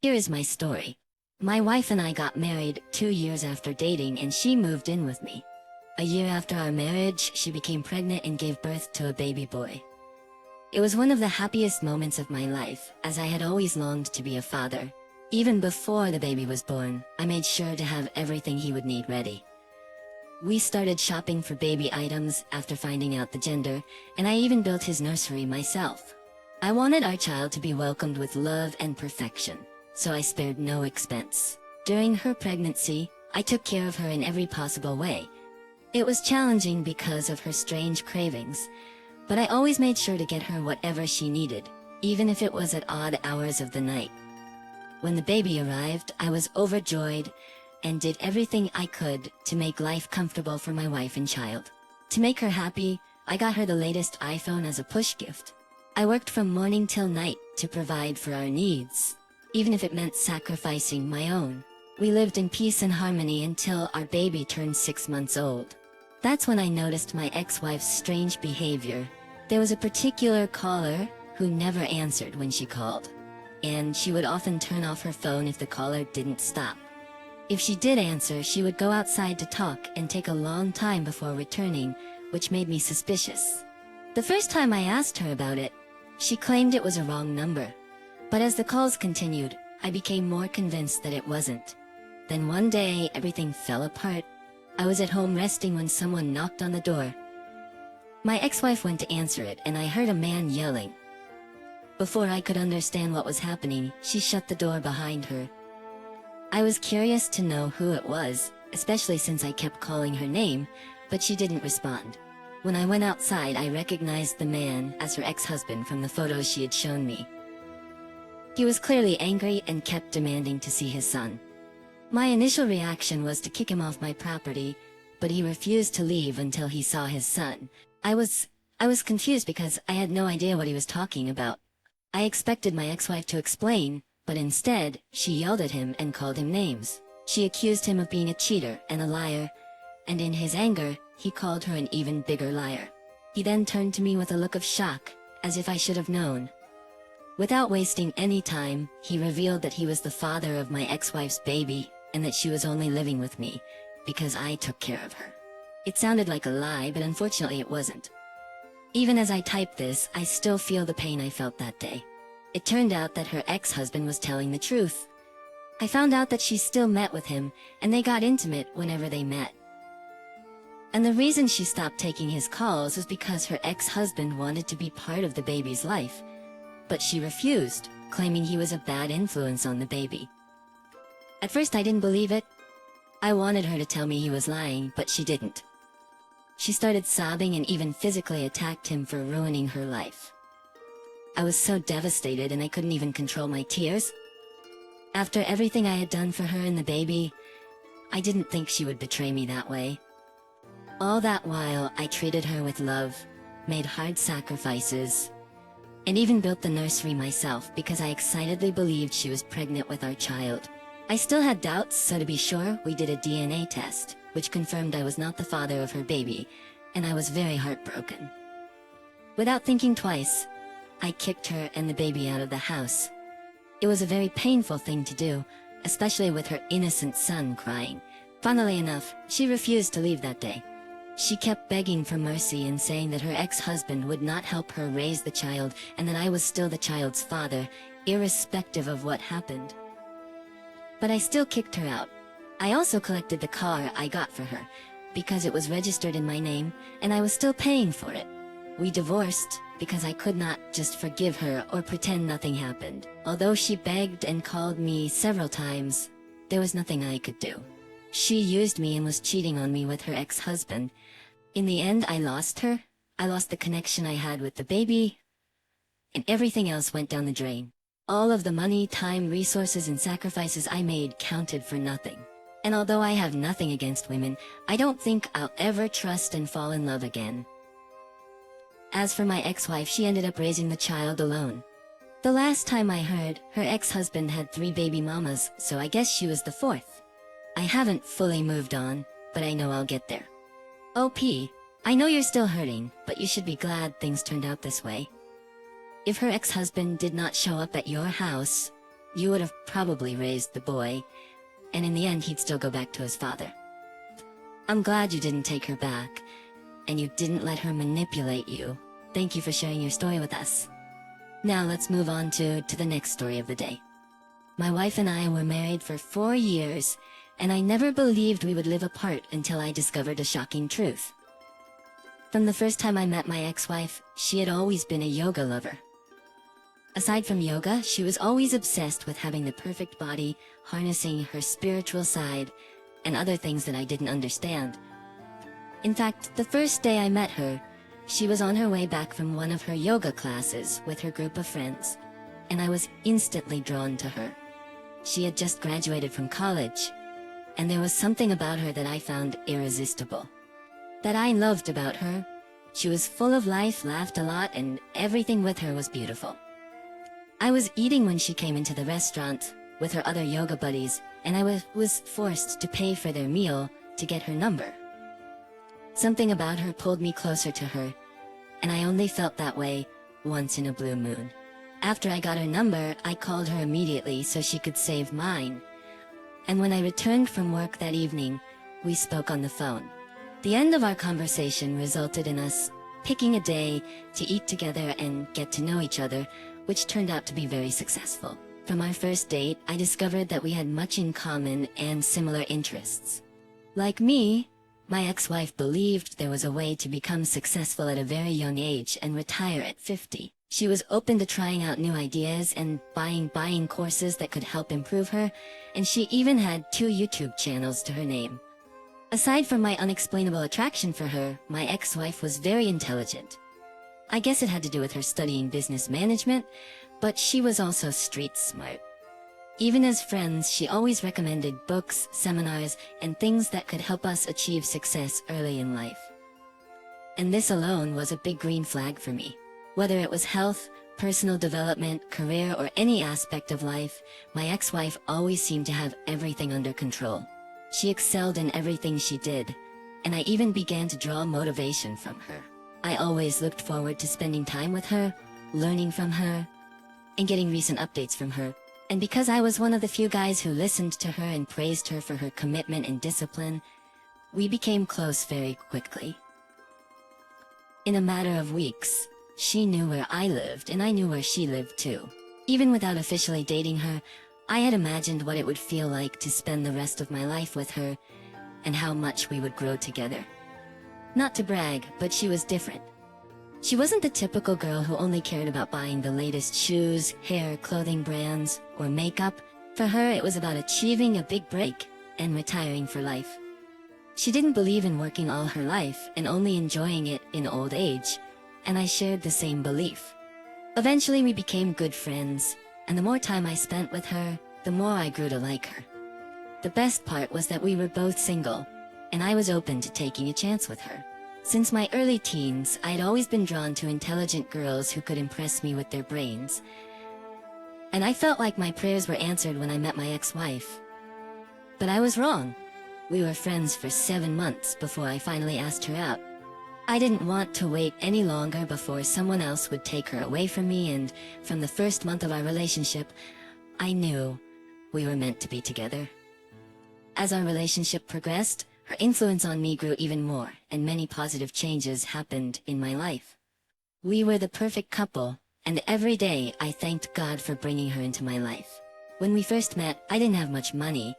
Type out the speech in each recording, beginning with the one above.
Here is my story. My wife and I got married 2 years after dating, and she moved in with me. A year after our marriage, she became pregnant and gave birth to a baby boy. It was one of the happiest moments of my life, as I had always longed to be a father. Even before the baby was born, I made sure to have everything he would need ready. We started shopping for baby items after finding out the gender, and I even built his nursery myself. I wanted our child to be welcomed with love and perfection, so I spared no expense. During her pregnancy, I took care of her in every possible way. It was challenging because of her strange cravings, but I always made sure to get her whatever she needed, even if it was at odd hours of the night. When the baby arrived, I was overjoyed and did everything I could to make life comfortable for my wife and child. To make her happy, I got her the latest iPhone as a push gift. I worked from morning till night to provide for our needs, even if it meant sacrificing my own. We lived in peace and harmony until our baby turned 6 months old. That's when I noticed my ex-wife's strange behavior. There was a particular caller who never answered when she called, and she would often turn off her phone if the caller didn't stop. If she did answer, she would go outside to talk and take a long time before returning, which made me suspicious. The first time I asked her about it, she claimed it was a wrong number. But as the calls continued, I became more convinced that it wasn't. Then one day, everything fell apart. I was at home resting when someone knocked on the door. My ex-wife went to answer it, and I heard a man yelling. Before I could understand what was happening, she shut the door behind her. I was curious to know who it was, especially since I kept calling her name, but she didn't respond. When I went outside, I recognized the man as her ex-husband from the photos she had shown me. He was clearly angry and kept demanding to see his son. My initial reaction was to kick him off my property, but he refused to leave until he saw his son. I was confused because I had no idea what he was talking about. I expected my ex-wife to explain, but instead, she yelled at him and called him names. She accused him of being a cheater and a liar, and in his anger, he called her an even bigger liar. He then turned to me with a look of shock, as if I should have known. Without wasting any time, he revealed that he was the father of my ex-wife's baby, and that she was only living with me because I took care of her. It sounded like a lie, but unfortunately it wasn't. Even as I type this, I still feel the pain I felt that day. It turned out that her ex-husband was telling the truth. I found out that she still met with him, and they got intimate whenever they met. And the reason she stopped taking his calls was because her ex-husband wanted to be part of the baby's life. But she refused, claiming he was a bad influence on the baby. At first I didn't believe it. I wanted her to tell me he was lying, but she didn't. She started sobbing and even physically attacked him for ruining her life. I was so devastated and I couldn't even control my tears. After everything I had done for her and the baby, I didn't think she would betray me that way. All that while, I treated her with love, made hard sacrifices, and even built the nursery myself because I excitedly believed she was pregnant with our child. I still had doubts, so to be sure, we did a DNA test, which confirmed I was not the father of her baby, and I was very heartbroken. Without thinking twice, I kicked her and the baby out of the house. It was a very painful thing to do, especially with her innocent son crying. Funnily enough, she refused to leave that day. She kept begging for mercy and saying that her ex-husband would not help her raise the child and that I was still the child's father, irrespective of what happened. But I still kicked her out. I also collected the car I got for her, because it was registered in my name, and I was still paying for it. We divorced, because I could not just forgive her or pretend nothing happened. Although she begged and called me several times, there was nothing I could do. She used me and was cheating on me with her ex-husband. In the end, I lost her. I lost the connection I had with the baby, and everything else went down the drain. All of the money, time, resources, and sacrifices I made counted for nothing. And although I have nothing against women, I don't think I'll ever trust and fall in love again. As for my ex-wife, she ended up raising the child alone. The last time I heard, her ex-husband had 3 baby mamas, so I guess she was the 4th. I haven't fully moved on, but I know I'll get there. OP, I know you're still hurting, but you should be glad things turned out this way. If her ex-husband did not show up at your house, you would have probably raised the boy, and in the end he'd still go back to his father. I'm glad you didn't take her back, and you didn't let her manipulate you. Thank you for sharing your story with us. Now let's move on to the next story of the day. My wife and I were married for 4 years, and I never believed we would live apart until I discovered a shocking truth. From the first time I met my ex-wife, she had always been a yoga lover. Aside from yoga, she was always obsessed with having the perfect body, harnessing her spiritual side, and other things that I didn't understand. In fact, the first day I met her, she was on her way back from one of her yoga classes with her group of friends, and I was instantly drawn to her. She had just graduated from college, and there was something about her that I found irresistible. That I loved about her. She was full of life, laughed a lot, and everything with her was beautiful. I was eating when she came into the restaurant with her other yoga buddies, and I was forced to pay for their meal to get her number. Something about her pulled me closer to her, and I only felt that way once in a blue moon. After I got her number, I called her immediately so she could save mine. And when I returned from work that evening, we spoke on the phone. The end of our conversation resulted in us picking a day to eat together and get to know each other, which turned out to be very successful. From our first date, I discovered that we had much in common and similar interests. Like me, my ex-wife believed there was a way to become successful at a very young age and retire at 50. She was open to trying out new ideas and buying courses that could help improve her, and she even had 2 YouTube channels to her name. Aside from my unexplainable attraction for her, my ex-wife was very intelligent. I guess it had to do with her studying business management, but she was also street smart. Even as friends, she always recommended books, seminars, and things that could help us achieve success early in life. And this alone was a big green flag for me. Whether it was health, personal development, career, or any aspect of life, my ex-wife always seemed to have everything under control. She excelled in everything she did, and I even began to draw motivation from her. I always looked forward to spending time with her, learning from her, and getting recent updates from her. And because I was one of the few guys who listened to her and praised her for her commitment and discipline, we became close very quickly. In a matter of weeks, she knew where I lived and I knew where she lived too. Even without officially dating her, I had imagined what it would feel like to spend the rest of my life with her and how much we would grow together. Not to brag, but she was different. She wasn't the typical girl who only cared about buying the latest shoes, hair, clothing brands, or makeup. For her, it was about achieving a big break and retiring for life. She didn't believe in working all her life and only enjoying it in old age, and I shared the same belief. Eventually we became good friends, and the more time I spent with her, the more I grew to like her. The best part was that we were both single, and I was open to taking a chance with her. Since my early teens, I had always been drawn to intelligent girls who could impress me with their brains. And I felt like my prayers were answered when I met my ex-wife. But I was wrong. We were friends for 7 months before I finally asked her out. I didn't want to wait any longer before someone else would take her away from me, and from the first month of our relationship, I knew we were meant to be together. As our relationship progressed, her influence on me grew even more, and many positive changes happened in my life. We were the perfect couple, and every day I thanked God for bringing her into my life. When we first met, I didn't have much money,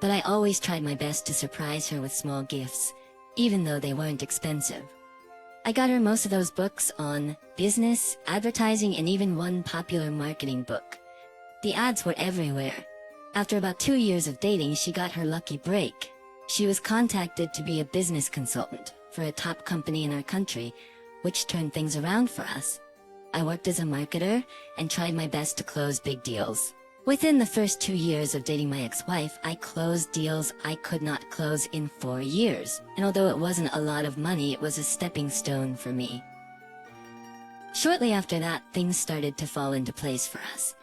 but I always tried my best to surprise her with small gifts, even though they weren't expensive. I got her most of those books on business, advertising, and even one popular marketing book. The ads were everywhere. After about 2 years of dating, she got her lucky break. She was contacted to be a business consultant for a top company in our country, which turned things around for us. I worked as a marketer and tried my best to close big deals. Within the first 2 years of dating my ex-wife, I closed deals I could not close in 4 years. And although it wasn't a lot of money, it was a stepping stone for me. Shortly after that, things started to fall into place for us.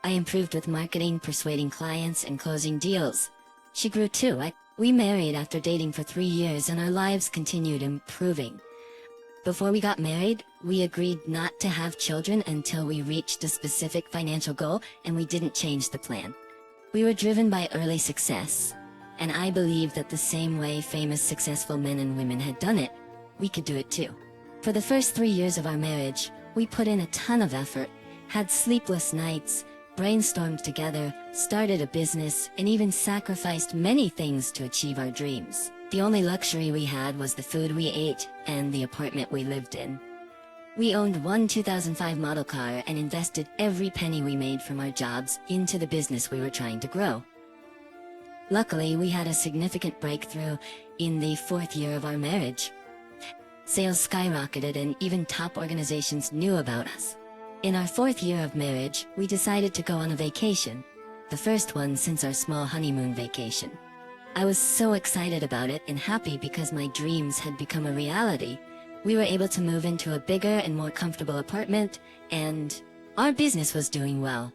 I improved with marketing, persuading clients, and closing deals. She grew too. We married after dating for 3 years, and our lives continued improving. Before we got married, we agreed not to have children until we reached a specific financial goal, and we didn't change the plan. We were driven by early success, and I believe that the same way famous successful men and women had done it, we could do it too. For the first 3 years of our marriage, we put in a ton of effort, had sleepless nights, brainstormed together, started a business, and even sacrificed many things to achieve our dreams. The only luxury we had was the food we ate and the apartment we lived in. We owned one 2005 model car and invested every penny we made from our jobs into the business we were trying to grow. Luckily, we had a significant breakthrough in the 4th year of our marriage. Sales skyrocketed and even top organizations knew about us. In our 4th year of marriage, we decided to go on a vacation, the first one since our small honeymoon vacation. I was so excited about it and happy because my dreams had become a reality. We were able to move into a bigger and more comfortable apartment, and our business was doing well.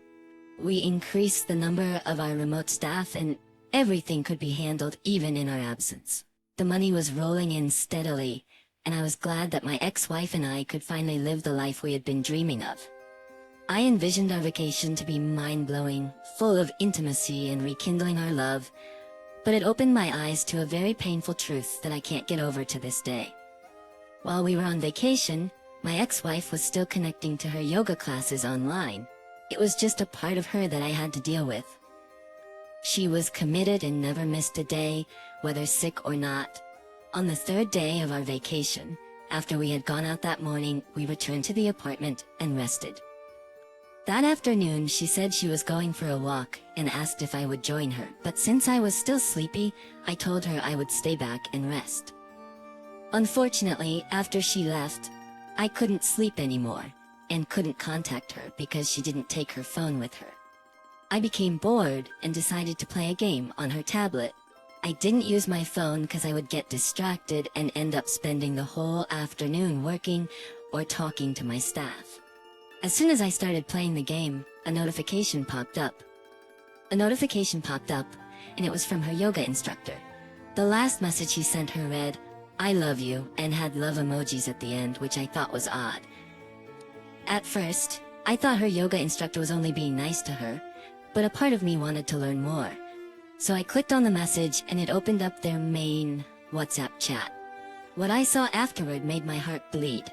We increased the number of our remote staff, and everything could be handled even in our absence. The money was rolling in steadily, and I was glad that my ex-wife and I could finally live the life we had been dreaming of. I envisioned our vacation to be mind-blowing, full of intimacy and rekindling our love, but it opened my eyes to a very painful truth that I can't get over to this day. While we were on vacation, my ex-wife was still connecting to her yoga classes online. It was just a part of her that I had to deal with. She was committed and never missed a day, whether sick or not. On the 3rd day of our vacation, after we had gone out that morning, we returned to the apartment and rested. That afternoon, she said she was going for a walk and asked if I would join her, but since I was still sleepy, I told her I would stay back and rest. Unfortunately, after she left, I couldn't sleep anymore and couldn't contact her because she didn't take her phone with her. I became bored and decided to play a game on her tablet. I didn't use my phone because I would get distracted and end up spending the whole afternoon working or talking to my staff. As soon as I started playing the game, a notification popped up. And it was from her yoga instructor. The last message he sent her read, "I love you," and had love emojis at the end, which I thought was odd. At first, I thought her yoga instructor was only being nice to her, but a part of me wanted to learn more. So I clicked on the message and it opened up their main WhatsApp chat. What I saw afterward made my heart bleed.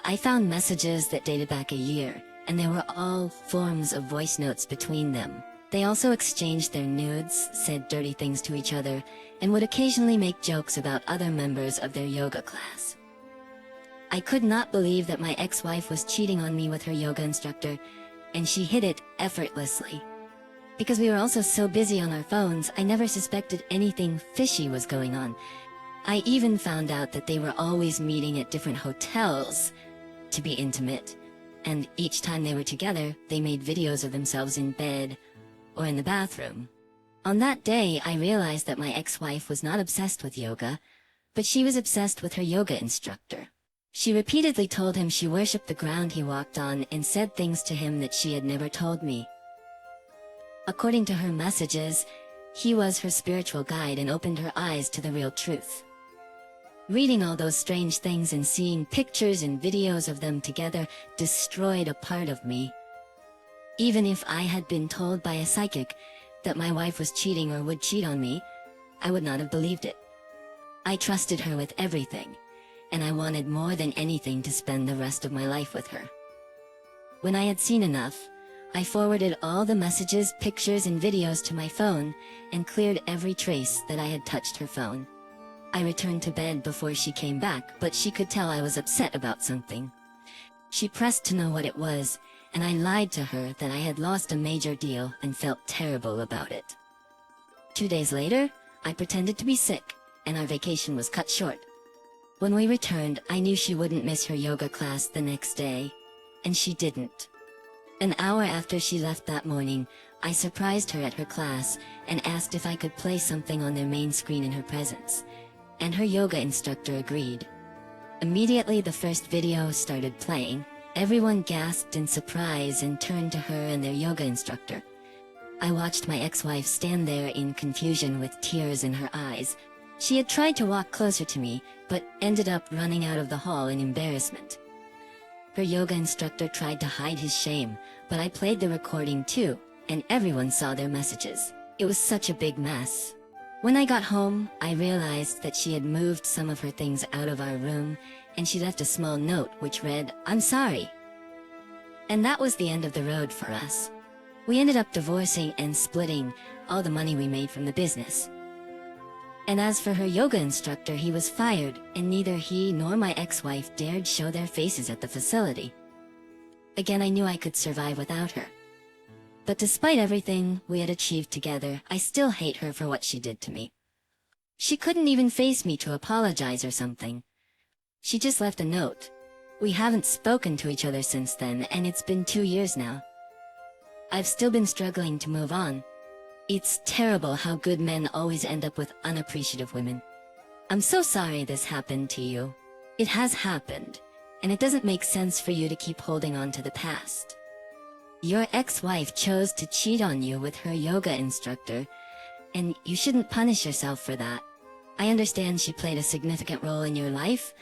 I found messages that dated back a year, and they were all forms of voice notes between them. They also exchanged their nudes, said dirty things to each other, and would occasionally make jokes about other members of their yoga class. I could not believe that my ex-wife was cheating on me with her yoga instructor, and she hid it effortlessly. Because we were also so busy on our phones, I never suspected anything fishy was going on. I even found out that they were always meeting at different hotels to be intimate, and each time they were together, they made videos of themselves in bed or in the bathroom. On that day, I realized that my ex-wife was not obsessed with yoga, but she was obsessed with her yoga instructor. She repeatedly told him she worshipped the ground he walked on and said things to him that she had never told me. According to her messages, he was her spiritual guide and opened her eyes to the real truth. Reading all those strange things and seeing pictures and videos of them together destroyed a part of me. Even if I had been told by a psychic that my wife was cheating or would cheat on me, I would not have believed it. I trusted her with everything, and I wanted more than anything to spend the rest of my life with her. When I had seen enough, I forwarded all the messages, pictures, and videos to my phone and cleared every trace that I had touched her phone. I returned to bed before she came back, but she could tell I was upset about something. She pressed to know what it was, and I lied to her that I had lost a major deal and felt terrible about it. 2 days later, I pretended to be sick, and our vacation was cut short. When we returned, I knew she wouldn't miss her yoga class the next day, and she didn't. An hour after she left that morning, I surprised her at her class and asked if I could play something on their main screen in her presence, and her yoga instructor agreed. Immediately the first video started playing. Everyone gasped in surprise and turned to her and their yoga instructor. I watched my ex-wife stand there in confusion with tears in her eyes. She had tried to walk closer to me, but ended up running out of the hall in embarrassment. Her yoga instructor tried to hide his shame, but I played the recording too, and everyone saw their messages. It was such a big mess. When I got home, I realized that she had moved some of her things out of our room, and she left a small note which read, "I'm sorry." And that was the end of the road for us. We ended up divorcing and splitting all the money we made from the business. And as for her yoga instructor, he was fired, and neither he nor my ex-wife dared show their faces at the facility. Again, I knew I could survive without her. But despite everything we had achieved together, I still hate her for what she did to me. She couldn't even face me to apologize or something. She just left a note. We haven't spoken to each other since then, and it's been 2 years now. I've still been struggling to move on. It's terrible how good men always end up with unappreciative women. I'm so sorry this happened to you. It has happened, and it doesn't make sense for you to keep holding on to the past. Your ex-wife chose to cheat on you with her yoga instructor, and you shouldn't punish yourself for that. I understand she played a significant role in your life,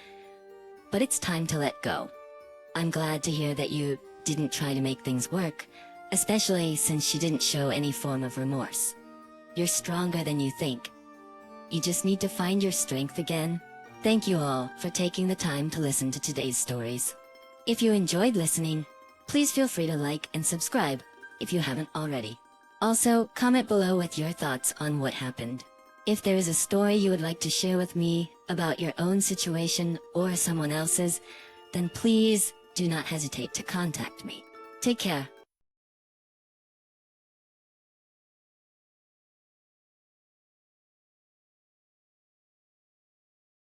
but it's time to let go. I'm glad to hear that you didn't try to make things work, especially since she didn't show any form of remorse. You're stronger than you think. You just need to find your strength again. Thank you all for taking the time to listen to today's stories. If you enjoyed listening, please feel free to like and subscribe if you haven't already. Also, comment below with your thoughts on what happened. If there is a story you would like to share with me about your own situation or someone else's, then please do not hesitate to contact me. Take care.